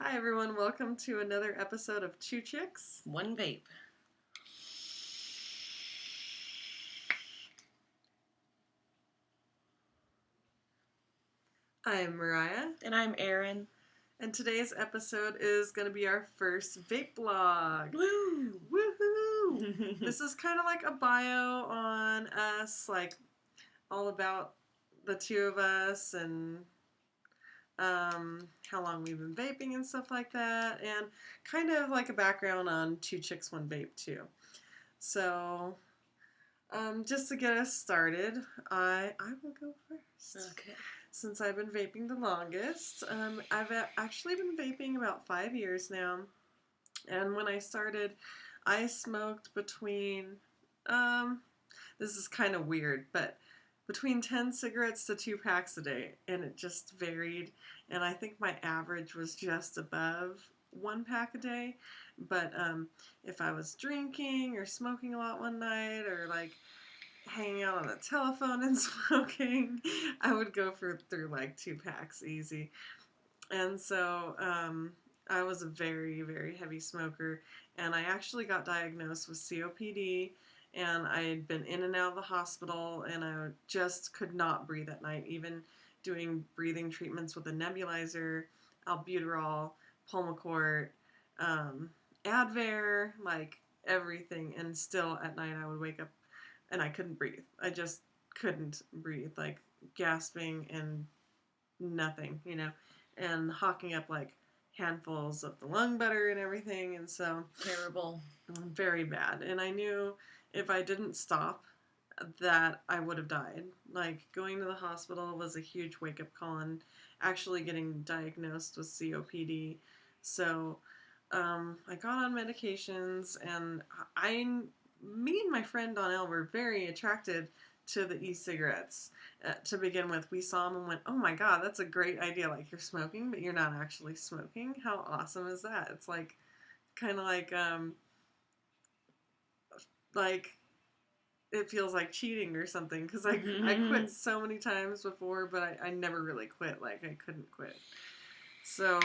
Hi everyone, welcome to another episode of Two Chicks. One vape. I'm Mariah. And I'm Erin. And today's episode is going to be our first vape blog. Woo! Woohoo! This is kind of like a bio on us, like all about the two of us and how long we've been vaping and stuff like that, and kind of like a background on Two Chicks, One Vape too. So, just to get us started, I will go first. Okay. Since I've been vaping the longest, I've actually been vaping about 5 years now. And when I started, I smoked between, this is kind of weird, but between 10 cigarettes to 2 packs a day, and it just varied. And I think my average was just above 1 pack a day. But if I was drinking or smoking a lot one night, or like hanging out on the telephone and smoking, I would go through like 2 packs easy. And so I was a very, very heavy smoker, and I actually got diagnosed with COPD. And I had been in and out of the hospital, and I just could not breathe at night, even doing breathing treatments with a nebulizer, albuterol, Pulmicort, Advair, like everything. And still at night I would wake up and I couldn't breathe. I just couldn't breathe, like gasping and nothing, and hawking up like handfuls of the lung butter and everything. And so Terrible. very bad. And I knew if I didn't stop that I would have died. Like going to the hospital was a huge wake-up call, and actually getting diagnosed with COPD. So I got on medications, and me and my friend Donnell were very attracted to the e-cigarettes. To begin with, we saw them and went, oh my god, that's a great idea. Like, you're smoking, but you're not actually smoking. How awesome is that? It's like, kind of like it feels like cheating or something, because I quit so many times before, but I never really quit. Like, I couldn't quit. So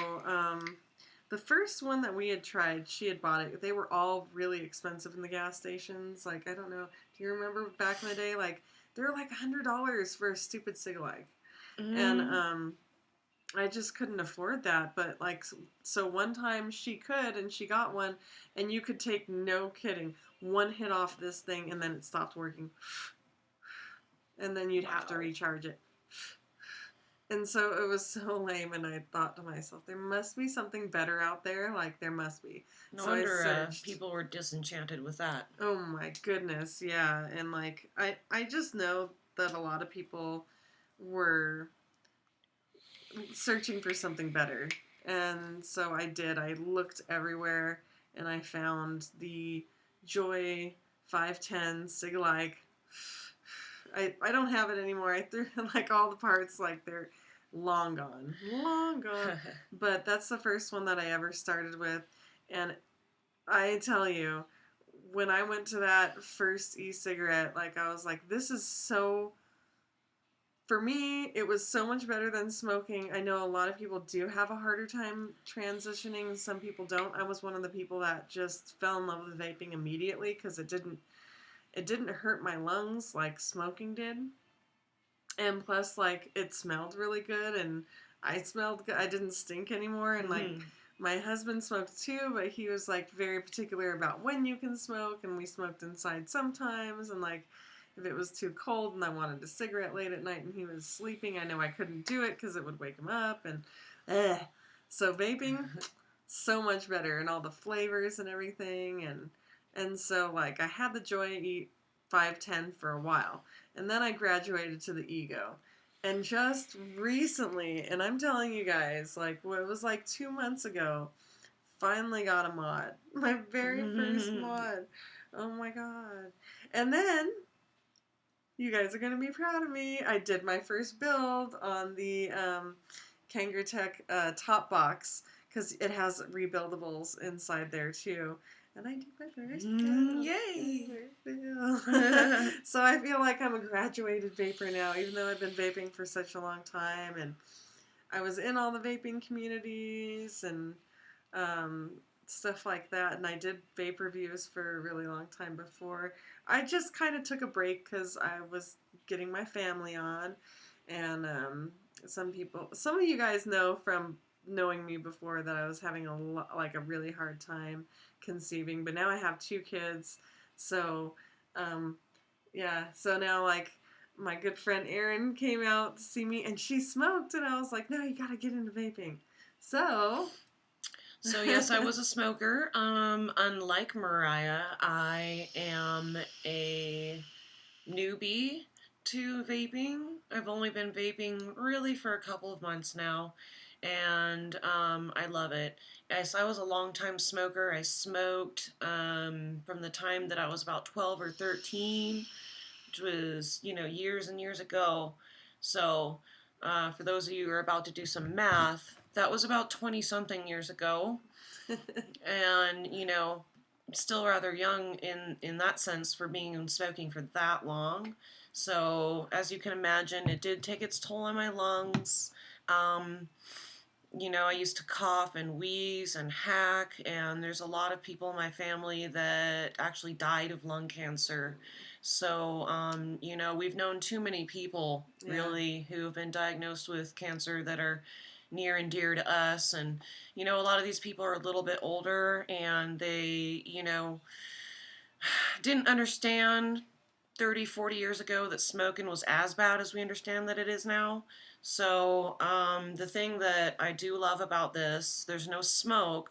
the first one that we had tried, she had bought it. They were all really expensive in the gas stations. Like, I don't know, do you remember back in the day, like they were like $100 for a stupid cig-like. And I just couldn't afford that. But like, so one time she could, and she got one, and you could take, no kidding, 1 hit off this thing and then it stopped working, and then you'd have to recharge it. And so it was so lame, and I thought to myself, there must be something better out there. Like, there must be. No so wonder people were disenchanted with that. Oh my goodness, yeah. And like, I just know that a lot of people were searching for something better. And so I did. I looked everywhere, and I found the Joy 510 cig-like. I don't have it anymore. I threw like all the parts, like they're long gone. But that's the first one that I ever started with. And I tell you, when I went to that first e-cigarette, like, I was like, this is so, for me, it was so much better than smoking. I know a lot of people do have a harder time transitioning. Some people don't. I was one of the people that just fell in love with vaping immediately, because it didn't hurt my lungs like smoking did. And plus, like, it smelled really good, and I smelled good. I didn't stink anymore. And like, my husband smoked too, but he was like very particular about when you can smoke, and we smoked inside sometimes. And like, if it was too cold and I wanted a cigarette late at night and he was sleeping, I know I couldn't do it because it would wake him up. And so vaping, so much better, and all the flavors and everything. And so, like, I had the Joy 510 for a while, and then I graduated to the Ego. And just recently, and I'm telling you guys, like, it was like 2 months ago, finally got a mod. My very first mod. Oh my god. And then, you guys are going to be proud of me, I did my first build on the Kangaroo top box, because it has rebuildables inside there too. And I did my first build. Yay! So I feel like I'm a graduated vapor now, even though I've been vaping for such a long time. And I was in all the vaping communities, and stuff like that. And I did vape reviews for a really long time before. I just kind of took a break because I was getting my family on. And some of you guys know from knowing me before that I was having a really hard time conceiving. But now I have 2 kids. So, yeah. So now, like, my good friend Erin came out to see me and she smoked. And I was like, no, you got to get into vaping. So yes, I was a smoker. Unlike Mariah, I am a newbie to vaping. I've only been vaping really for a couple of months now, and I love it. Yes, I was a long time smoker. I smoked from the time that I was about 12 or 13, which was, years and years ago. So, for those of you who are about to do some math, that was about 20 something years ago. And, still rather young in that sense for being in smoking for that long. So, as you can imagine, it did take its toll on my lungs. I used to cough and wheeze and hack, and there's a lot of people in my family that actually died of lung cancer. So, we've known too many people, really, who have been diagnosed with cancer that are near and dear to us. And, a lot of these people are a little bit older, and they, didn't understand 30, 40 years ago that smoking was as bad as we understand that it is now. So, the thing that I do love about this, there's no smoke,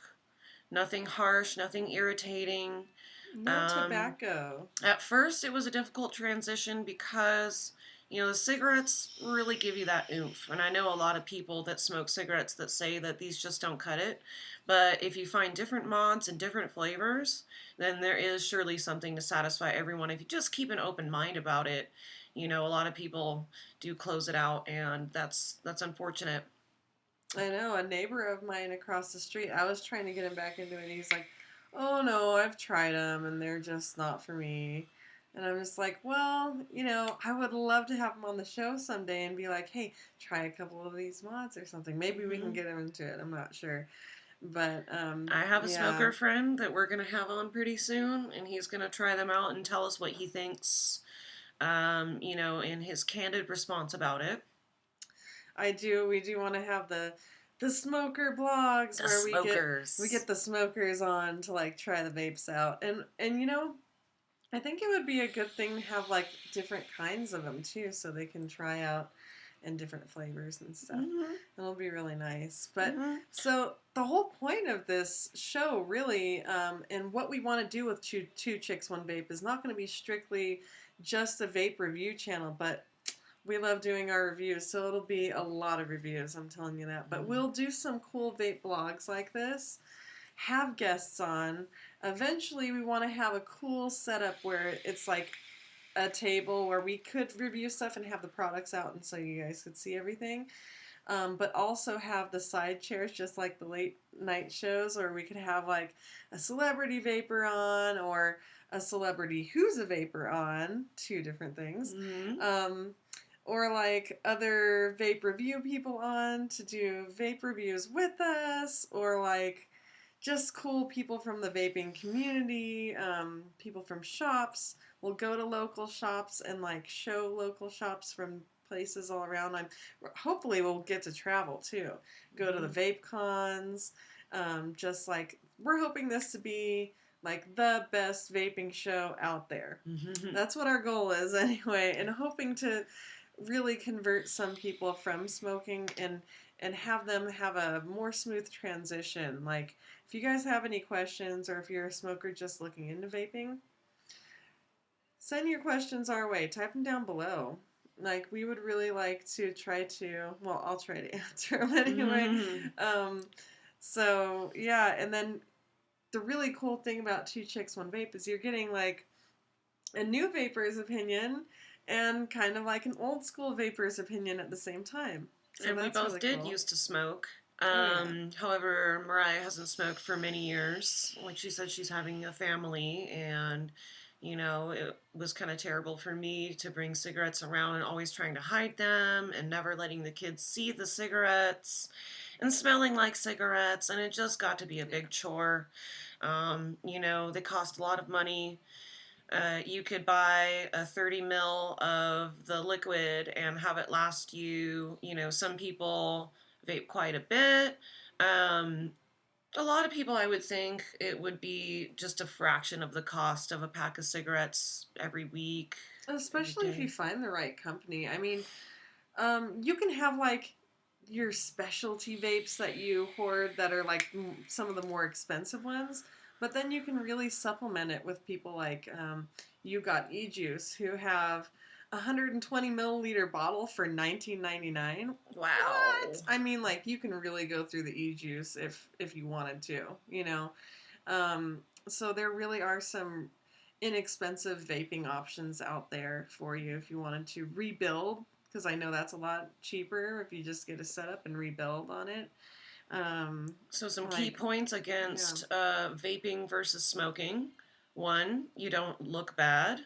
nothing harsh, nothing irritating. No tobacco. At first, it was a difficult transition because, the cigarettes really give you that oomph. And I know a lot of people that smoke cigarettes that say that these just don't cut it. But if you find different mods and different flavors, then there is surely something to satisfy everyone. If you just keep an open mind about it, a lot of people do close it out, and that's unfortunate. I know, a neighbor of mine across the street, I was trying to get him back into it, and he's like, oh no, I've tried them, and they're just not for me. And I'm just like, well, I would love to have him on the show someday and be like, hey, try a couple of these mods or something. Maybe we can get him into it. I'm not sure. But I have a smoker friend that we're going to have on pretty soon, and he's going to try them out and tell us what he thinks, in his candid response about it. We do want to have the smoker blogs where we get the smokers on to like try the vapes out. And I think it would be a good thing to have like different kinds of them too, so they can try out in different flavors and stuff. Mm-hmm. It'll be really nice. But so the whole point of this show really, and what we want to do with Two Chicks One Vape is not going to be strictly just a vape review channel, but we love doing our reviews, so it'll be a lot of reviews, I'm telling you that. But we'll do some cool vape blogs like this, have guests on. Eventually, we want to have a cool setup where it's like a table where we could review stuff and have the products out and so you guys could see everything. But also have the side chairs just like the late night shows, or we could have like a celebrity vapor on or a celebrity who's a vapor on, 2 different things. Or like other vape review people on to do vape reviews with us, or like just cool people from the vaping community, people from shops. We'll go to local shops and like show local shops from places all around. Hopefully we'll get to travel too. Go to the vape cons. Just like we're hoping this to be like the best vaping show out there. That's what our goal is anyway, and hoping to really convert some people from smoking and have them have a more smooth transition. Like, if you guys have any questions, or if you're a smoker just looking into vaping, send your questions our way. Type them down below. Like, we would really like to try to, well, I'll try to answer them anyway. So, yeah, and then the really cool thing about Two Chicks, One Vape is you're getting, like, a new vapor's opinion and kind of like an old school vapor's opinion at the same time. So and we both did used to smoke. However, Mariah hasn't smoked for many years. Like she said, she's having a family, and You know, it was kind of terrible for me to bring cigarettes around and always trying to hide them and never letting the kids see the cigarettes and smelling like cigarettes. And it just got to be a big chore. You know, they cost a lot of money. You could buy a 30 mil of the liquid and have it last you, you know, some people vape quite a bit. Um, a lot of people, I would think, it would be just a fraction of the cost of a pack of cigarettes every week, every Especially if you day. find the right company. I mean, you can have like your specialty vapes that you hoard that are like some of the more expensive ones, but then you can really supplement it with people like you got e-juice who have a 120 milliliter bottle for 19.99. Wow. What? I mean, like you can really go through the e-juice if you wanted to, you know. Um, so there really are some inexpensive vaping options out there for you if you wanted to rebuild, because I know that's a lot cheaper if you just get a setup and rebuild on it. So, some key Like, points yeah, against vaping versus smoking. One, you don't look bad,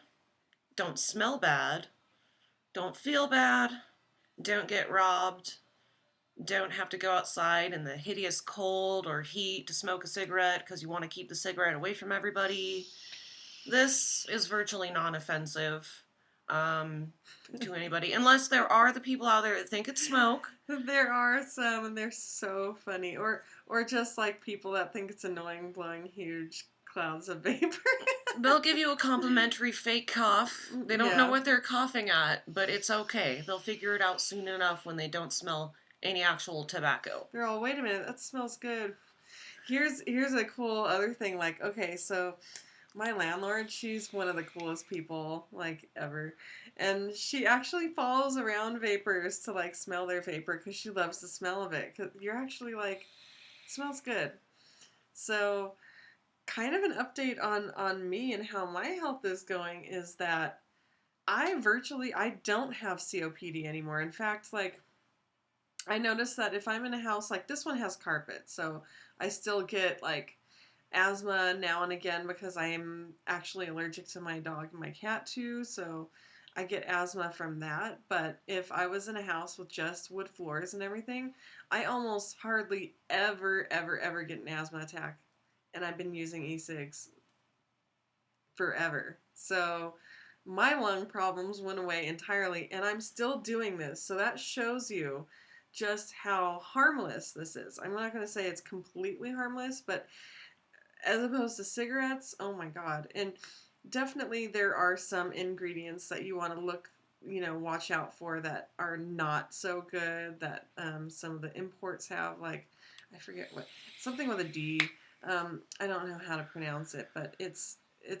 don't smell bad, don't feel bad, don't get robbed, don't have to go outside in the hideous cold or heat to smoke a cigarette because you want to keep the cigarette away from everybody. This is virtually non-offensive to anybody, unless there are the people out there that think it's smoke. there are some, and they're so funny, or just like people that think it's annoying blowing huge clouds of vapor. They'll give you a complimentary fake cough. They don't know Yeah, what they're coughing at, but it's okay. They'll figure it out soon enough when they don't smell any actual tobacco. they're all, wait a minute, that smells good. Here's a cool other thing. Like, okay, so my landlord, she's one of the coolest people like ever, and she actually follows around vapors to like smell their vapor because she loves the smell of it. Cause you're actually like, it smells good. So, kind of an update on me and how my health is going is that I don't have COPD anymore. In fact, like I noticed that if I'm in a house like this one has carpet, so I still get like asthma now and again because I am actually allergic to my dog and my cat too, so I get asthma from that. But if I was in a house with just wood floors and everything, I almost hardly ever get an asthma attack. And I've been using e-cigs forever. So my lung problems went away entirely, and I'm still doing this. So that shows you just how harmless this is. I'm not going to say it's completely harmless, but as opposed to cigarettes, oh my god. And definitely there are some ingredients that you want to look, watch out for that are not so good that some of the imports have. Like, I forget what, something with a D. I don't know how to pronounce it, but it's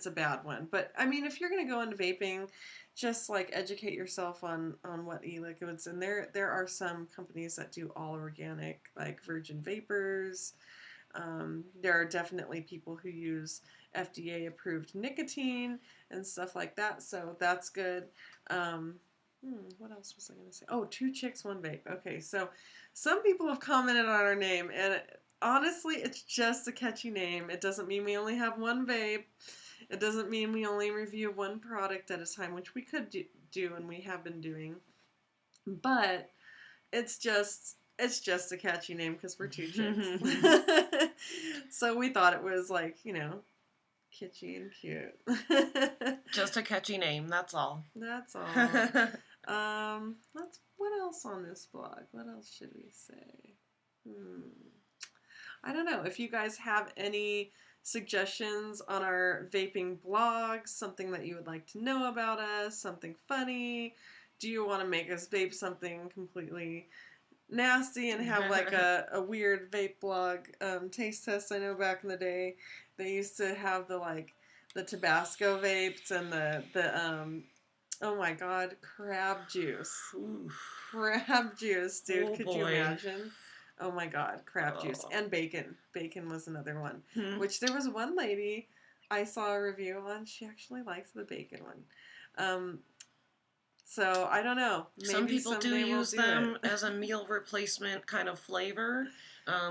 a bad one. But I mean, if you're gonna go into vaping, just like educate yourself on what e-liquids. And there are some companies that do all organic, like Virgin Vapors. There are definitely people who use FDA approved nicotine and stuff like that, so that's good. Um, what else was I going to say? Oh, two chicks, one vape. Okay, so some people have commented on our name, and honestly, it's just a catchy name. It doesn't mean we only have one vape. It doesn't mean we only review one product at a time, which we could do and we have been doing. But it's just a catchy name because we're two chicks. So we thought it was like, kitschy and cute. Just a catchy name, that's all. That's all. Let's. What else on this blog? What else should we say? I don't know. If you guys have any suggestions on our vaping blog, something that you would like to know about us, something funny, do you want to make us vape something completely nasty and have like a weird vape blog taste test? I know back in the day they used to have the Tabasco vapes and the oh my god, crab juice. Ooh. Crab juice, dude. Oh Could you boy. imagine? Oh my god, crab juice. Oh. And bacon. Bacon was another one. Hmm. Which there was one lady I saw a review on. She actually likes the bacon one. So I don't know. Maybe Some people do someday we'll use do them it. as a meal replacement kind of flavor.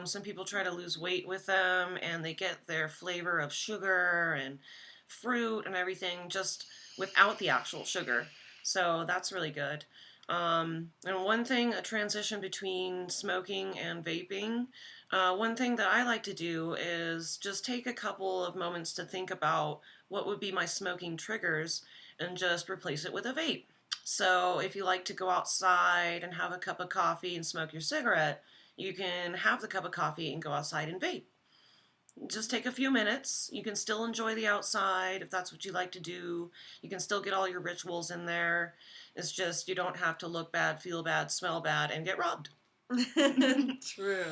Some people try to lose weight with them and they get their flavor of sugar and fruit and everything just without the actual sugar. So that's really good. And one thing, a transition between smoking and vaping, one thing that I like to do is just take a couple of moments to think about what would be my smoking triggers and just replace it with a vape. So if you like to go outside and have a cup of coffee and smoke your cigarette, you can have the cup of coffee and go outside and vape. Just take a few minutes. You can still enjoy the outside if that's what you like to do. You can still get all your rituals in there. It's just you don't have to look bad, feel bad, smell bad, and get robbed. True.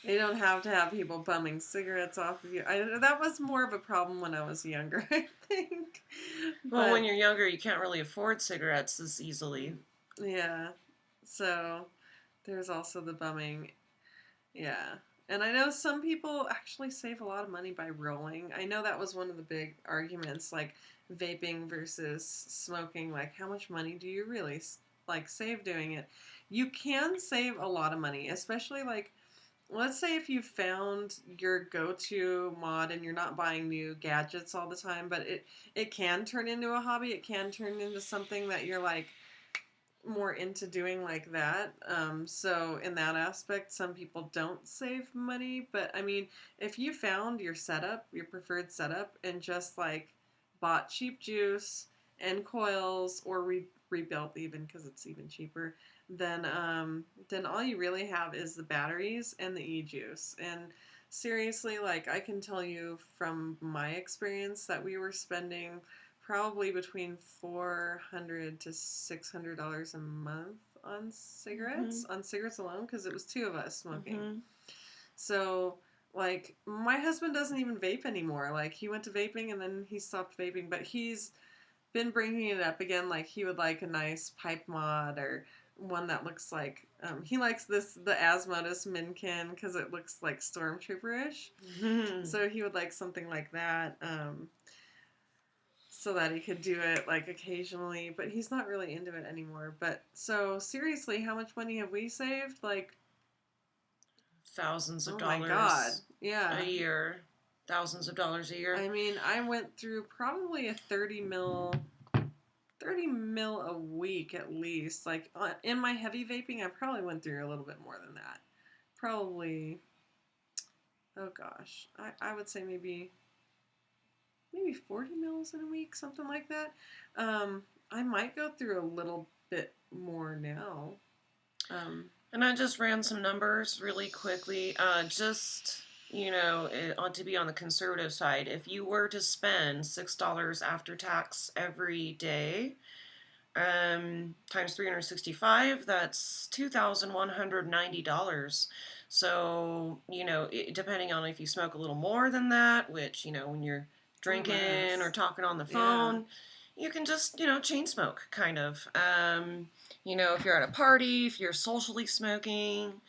You don't have to have people bumming cigarettes off of you. That was more of a problem when I was younger, I think. Well, when you're younger, you can't really afford cigarettes as easily. Yeah. So there's also the bumming. Yeah. And I know some people actually save a lot of money by rolling. I know that was one of the big arguments, like vaping versus smoking. Like, how much money do you really save doing it? You can save a lot of money, especially like, let's say if you found your go-to mod and you're not buying new gadgets all the time, but it can turn into a hobby. It can turn into something that you're like more into doing like that. So in that aspect, some people don't save money. But I mean, if you found your setup, your preferred setup, and just like bought cheap juice and coils or rebuilt even because it's even cheaper, then all you really have is the batteries and the e-juice. And seriously, like I can tell you from my experience that we were spending probably between $400 to $600 a month on cigarettes, on cigarettes alone, because it was two of us smoking. Mm-hmm. So, like, my husband doesn't even vape anymore. Like, he went to vaping and then he stopped vaping, but he's been bringing it up again. Like, he would like a nice pipe mod or one that looks like he likes the Asmodus Minkin because it looks like Stormtrooper-ish. Mm-hmm. So he would like something like that. So that he could do it like occasionally, but he's not really into it anymore. But so seriously, how much money have we saved? Like Thousands of oh dollars my god, yeah, a year. Thousands of dollars a year. I mean, I went through probably a 30 mil a week at least. Like in my heavy vaping, I probably went through a little bit more than that. Probably, oh gosh, I would say maybe 40 mils in a week, something like that. I might go through a little bit more now. And I just ran some numbers really quickly. To be on the conservative side, if you were to spend $6 after tax every day, times 365, that's $2,190. So, depending on if you smoke a little more than that, which, when you're drinking or talking on the phone, you can just, chain smoke, kind of. If you're at a party, if you're socially smoking,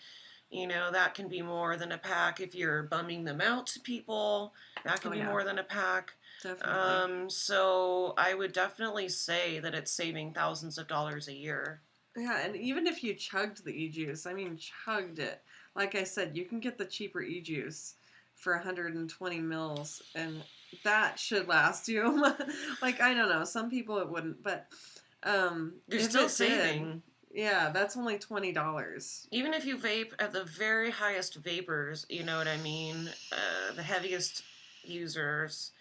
that can be more than a pack. If you're bumming them out to people, that can be more than a pack. Definitely. So I would definitely say that it's saving thousands of dollars a year. Yeah, and even if you chugged the e-juice, I mean, chugged it. Like I said, you can get the cheaper e-juice for 120 mils, and that should last you. Like, I don't know, some people it wouldn't, but you're if still it saving. Yeah, that's only $20. Even if you vape at the very highest vapors, you know what I mean, the heaviest users,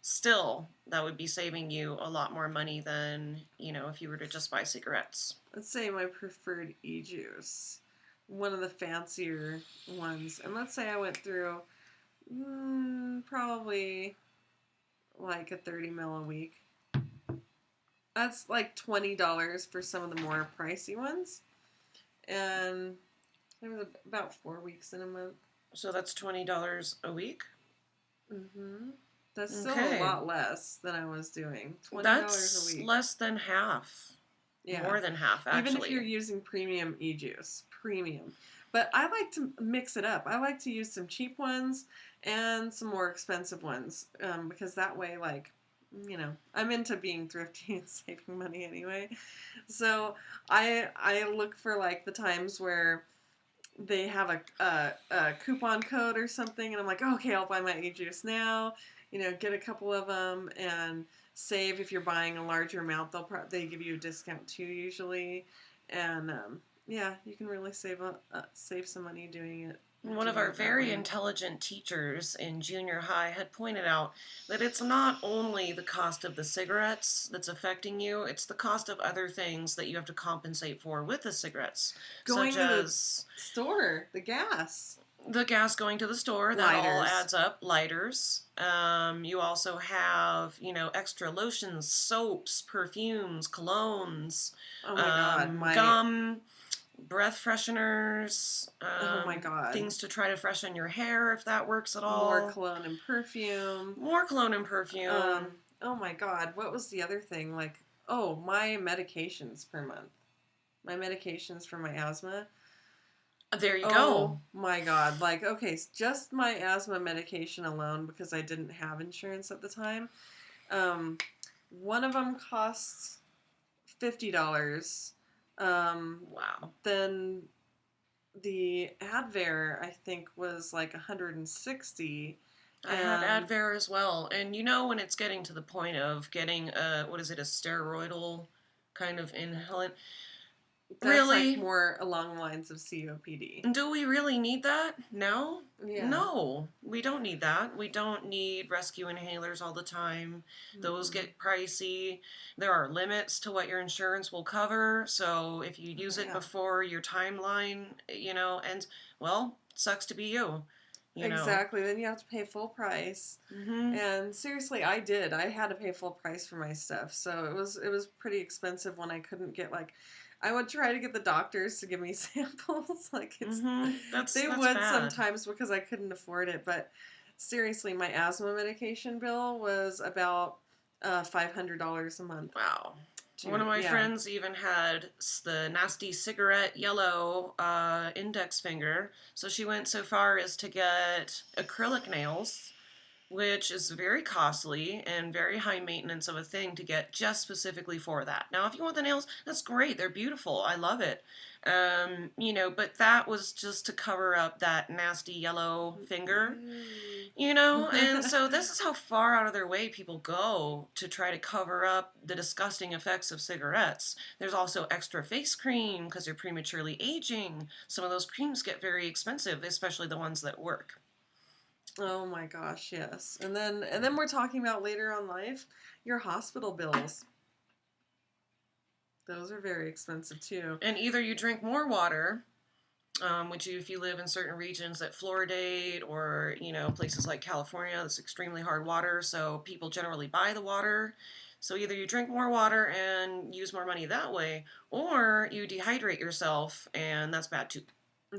still that would be saving you a lot more money than, if you were to just buy cigarettes. Let's say my preferred e-juice, one of the fancier ones, and let's say I went through probably like a 30 mil a week. That's like $20 for some of the more pricey ones. And there was about 4 weeks in a month. So that's $20 a week? Mm-hmm. That's still a lot less than I was doing. $20 that's a week. Less than half. Yeah. More than half, actually. Even if you're using premium e-juice. Premium. But I like to mix it up. I like to use some cheap ones and some more expensive ones. Because that way, like, I'm into being thrifty and saving money anyway. So I look for like the times where they have a coupon code or something, and I'm like, okay, I'll buy my e-juice now. get a couple of them and save. If you're buying a larger amount, they give you a discount too usually, and yeah, you can really save some money doing it. One of our very intelligent teachers in junior high had pointed out that it's not only the cost of the cigarettes that's affecting you, it's the cost of other things that you have to compensate for with the cigarettes. Going such to as the store, the gas. The gas going to the store, that all adds up. Lighters. You also have, extra lotions, soaps, perfumes, colognes. Oh my God. Gum, breath fresheners. Oh my God. Things to try to freshen your hair if that works at all. More cologne and perfume. Oh my God. What was the other thing? My medications per month. My medications for my asthma. There you go. Oh my God. Just my asthma medication alone, because I didn't have insurance at the time. One of them costs $50. Wow. Then the Advair, I think, was like $160. I had Advair as well. And when it's getting to the point of getting a steroidal kind of inhalant. That's really more along the lines of COPD. Do we really need that? No? Yeah. No, we don't need that. We don't need rescue inhalers all the time. Those get pricey. There are limits to what your insurance will cover. So if you use it before your timeline, ends, well, sucks to be you. Exactly. Then you have to pay full price. Mm-hmm. And seriously, I did. I had to pay full price for my stuff. So it was pretty expensive when I couldn't get I would try to get the doctors to give me samples. They would bad. Sometimes because I couldn't afford it. But seriously, my asthma medication bill was about $500 a month. Wow. One of my friends even had the nasty cigarette yellow index finger. So she went so far as to get acrylic nails, which is very costly and very high maintenance of a thing to get just specifically for that. Now, if you want the nails, that's great. They're beautiful. I love it. But that was just to cover up that nasty yellow finger, and so this is how far out of their way people go to try to cover up the disgusting effects of cigarettes. There's also extra face cream because you're prematurely aging. Some of those creams get very expensive, especially the ones that work. Oh my gosh, yes. And then we're talking about later on life, your hospital bills. Those are very expensive too. And either you drink more water, which if you live in certain regions that fluoridate, or places like California, that's extremely hard water, so people generally buy the water. So either you drink more water and use more money that way, or you dehydrate yourself, and that's bad too.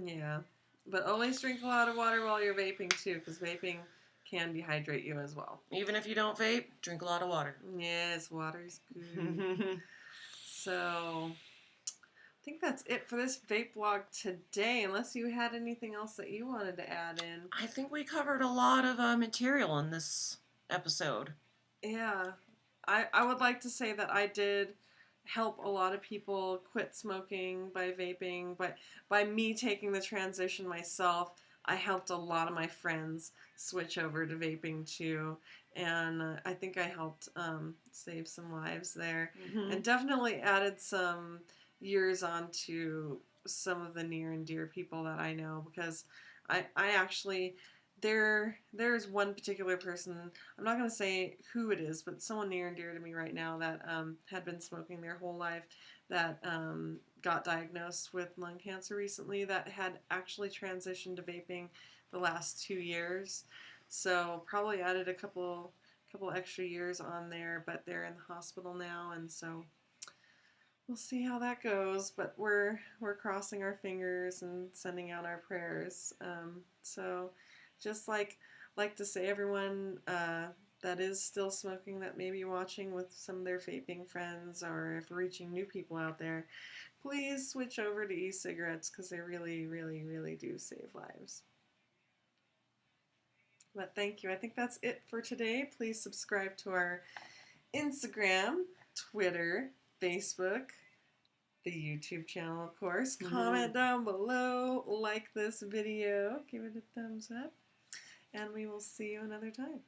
Yeah. But always drink a lot of water while you're vaping, too, because vaping can dehydrate you as well. Even if you don't vape, drink a lot of water. Yes, water's good. So, I think that's it for this vape blog today, unless you had anything else that you wanted to add in. I think we covered a lot of material in this episode. Yeah. I would like to say that I did help a lot of people quit smoking by vaping, but by me taking the transition myself, I helped a lot of my friends switch over to vaping too, and I think I helped save some lives there, and definitely added some years onto some of the near and dear people that I know, because I actually there's one particular person, I'm not going to say who it is, but someone near and dear to me right now that had been smoking their whole life, that got diagnosed with lung cancer recently, that had actually transitioned to vaping the last 2 years. So probably added a couple extra years on there, but they're in the hospital now, and so we'll see how that goes. But we're crossing our fingers and sending out our prayers. So just like to say, everyone that is still smoking, that may be watching with some of their vaping friends, or if we're reaching new people out there, please switch over to e-cigarettes, because they really, really, really do save lives. But thank you. I think that's it for today. Please subscribe to our Instagram, Twitter, Facebook, the YouTube channel, of course. Comment down below, like this video, give it a thumbs up, and we will see you another time.